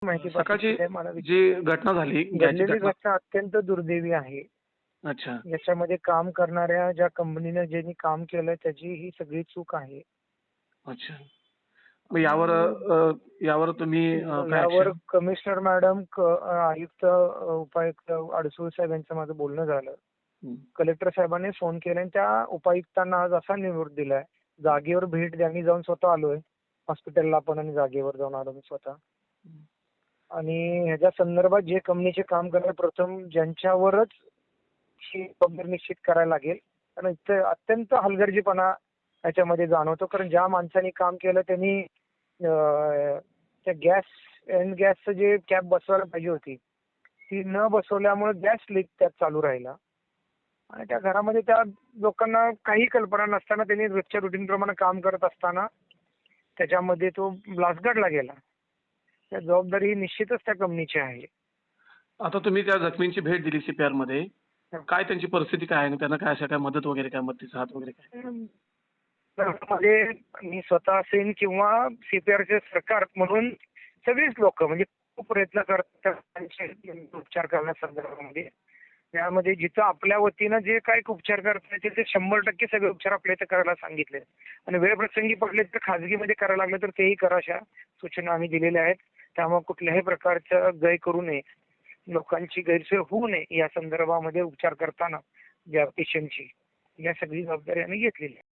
माहिती सकाळची पाहिजे मला जी घटना झाली, गॅसची घडलेली घटना. घटना अत्यंत दुर्दैवी आहे. अच्छा, याच्यामध्ये काम करणाऱ्या ज्या कंपनीने ज्यांनी काम केलं त्याची ही सगळी चूक आहे. अच्छा. मग यावर आणि यावर तुम्ही काय यावर ॲक्शन? कमिशनर मॅडम, आयुक्त, उपायुक्त अडसूळ साहेब यांचं माझं बोलणं झालं. हं. कलेक्टर साहेबांनी फोन केला आणि त्या उपायुक्तांना आज असा निरोप दिलाय, जागेवर भेट त्यांनी जाऊन स्वतः आलोय हॉस्पिटलला पण आणि जागेवर जाऊन आलो मी स्वतः. आणि ह्याच्या संदर्भात जे कंपनीचे काम करणार प्रथम ज्यांच्यावरच ही जबाबदारी निश्चित करायला लागेल. कारण इथं अत्यंत हलगर्जीपणा याच्यामध्ये जाणवतो. कारण ज्या माणसाने काम केलं त्यांनी त्या एंड गॅसचं जे कॅप बसवायला पाहिजे होती ती न बसवल्यामुळे गॅस लीक त्यात चालू राहिला. आणि त्या घरामध्ये त्या लोकांना काही कल्पना नसताना त्यांनी रोजच्या रुटीन प्रमाणे काम करत असताना त्याच्यामध्ये तो ब्लास्ट घडला गेला. त्या जबाबदारी ही निश्चितच त्या कंपनीची आहे. आता तुम्ही त्या जखमींची भेट दिली सीपीआरमध्ये. काय त्यांची परिस्थिती काय आहे? त्यांना काय अशा काय मदत वगैरे काय, मदतीचा हात वगैरे काय? मध्ये मी स्वतः असेन किंवा सीपीआरचे सरकार म्हणून सगळीच लोक म्हणजे खूप प्रयत्न करतात त्यांचे उपचार करण्यासंदर्भामध्ये. यामध्ये जिथं आपल्या वतीनं जे काही उपचार करता येतील ते 100% सगळे उपचार आपल्या इथे करायला सांगितले. आणि वेळ प्रसंगी पडले तर खाजगीमध्ये करायला लागलं तर तेही करा, अशा सूचना आम्ही दिलेल्या आहेत. त्यामुळे कुठल्याही प्रकारचं गय करू नये, लोकांची गैरसोय होऊ नये या संदर्भामध्ये उपचार करताना ज्या पेशंटची या सगळी जबाबदारी आम्ही घेतलेली आहे.